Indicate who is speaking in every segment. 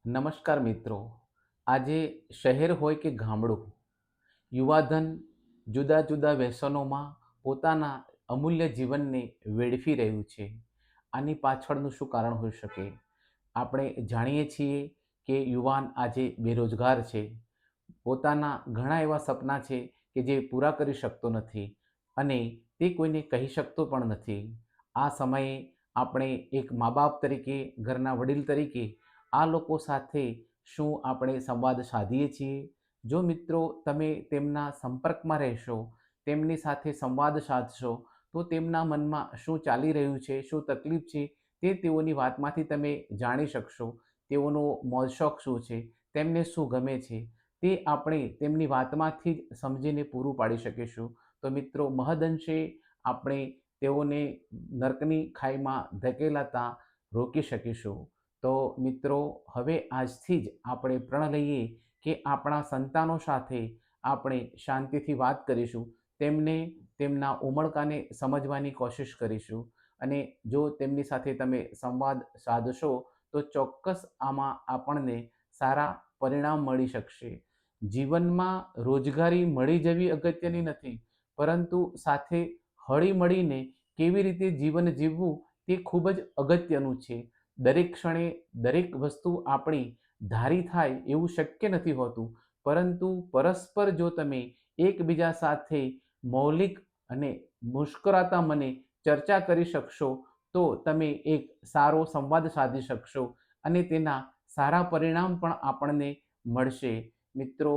Speaker 1: નમસ્કાર મિત્રો. આજે શહેર હોય કે ગામડું, યુવાધન જુદા જુદા વ્યસનોમાં પોતાના અમૂલ્ય જીવનને વેડફી રહ્યું છે. આની પાછળનું શું કારણ હોઈ શકે? આપણે જાણીએ છીએ કે યુવાન આજે બેરોજગાર છે. પોતાના ઘણા એવા સપના છે કે જે પૂરા કરી શકતો નથી અને તે કોઈને કહી શકતો પણ નથી. આ સમયે આપણે એક મા બાપ તરીકે, ઘરના વડીલ તરીકે આ લોકો સાથે શું આપણે સંવાદ સાધીએ છીએ? જો મિત્રો તમે તેમના સંપર્કમાં રહેશો, તેમની સાથે સંવાદ સાધશો, તો તેમના મનમાં શું ચાલી રહ્યું છે, શું તકલીફ છે, તે તેઓની વાતમાંથી તમે જાણી શકશો. તેઓનો મોજ શોખ શું છે, તેમને શું ગમે છે, તે આપણે તેમની વાતમાંથી જ સમજીને પૂરું પાડી શકીશું. તો મિત્રો મહદઅંશે આપણે તેઓને નર્કની ખાઈમાં ધકેલાતા રોકી શકીશું. તો મિત્રો હવે આજથી જ આપણે પ્રણ લઈએ કે આપણા સંતાનો સાથે આપણે શાંતિથી વાત કરીશું. તેમને તેમના ઉમળકાને સમજવાની કોશિશ કરીશું અને જો તેમની સાથે તમે સંવાદ સાધશો તો ચોક્કસ આમાં આપણને સારા પરિણામ મળી શકશે. જીવનમાં રોજગારી મળી જવી અગત્યની નથી, પરંતુ સાથે હળીમળીને કેવી રીતે જીવન જીવવું તે ખૂબ જ અગત્યનું છે. દરેક ક્ષણે દરેક વસ્તુ આપણી ધારી થાય એવું શક્ય નથી હોતું, પરંતુ પરસ્પર જો તમે એકબીજા સાથે મૌલિક અને મુસ્કરાતા મને ચર્ચા કરી શકશો, તો તમે એક સારો સંવાદ સાધી શકશો અને તેના સારા પરિણામ પણ આપણને મળશે. મિત્રો,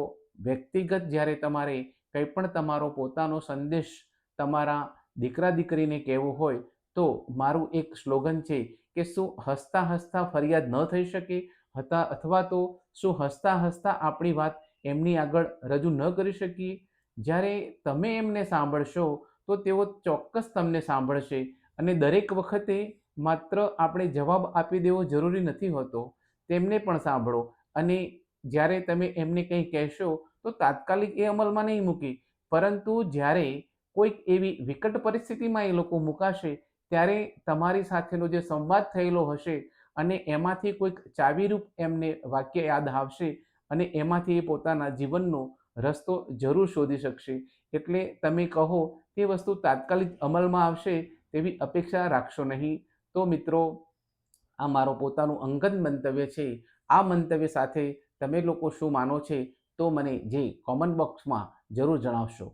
Speaker 1: વ્યક્તિગત જ્યારે તમારે કંઈ પણ તમારો પોતાનો સંદેશ તમારા દીકરા દીકરીને કહેવો હોય, તો મારું એક સ્લોગન છે કે શું હસતા હસતા ફરિયાદ ન થઈ શકે? અથવા તો શું હસતા હસતા આપણી વાત એમની આગળ રજૂ ન કરી શકીએ? જ્યારે તમે એમને સાંભળશો તો તેઓ ચોક્કસ તમને સાંભળશે અને દરેક વખતે માત્ર આપણે જવાબ આપી દેવો જરૂરી નથી હોતો. તેમને પણ સાંભળો અને જ્યારે તમે એમને કંઈ કહેશો તો તાત્કાલિક એ અમલમાં નહીં મૂકી, પરંતુ જ્યારે કોઈક એવી વિકટ પરિસ્થિતિમાં એ લોકો મુકાશે, ત્યારે તમારી સાથેનો જે સંવાદ થયેલો હશે અને એમાંથી કોઈક ચાવીરૂપ એમને વાક્ય યાદ આવશે અને એમાંથી એ પોતાના જીવનનો રસ્તો જરૂર શોધી શકશે. એટલે તમે કહો તે વસ્તુ તાત્કાલિક અમલમાં આવશે તેવી અપેક્ષા રાખશો નહીં. તો મિત્રો, આ મારો પોતાનું અંગત મંતવ્ય છે. આ મંતવ્ય સાથે તમે લોકો શું માનો છે, તો મને જે કોમેન્ટ બોક્સમાં જરૂર જણાવશો.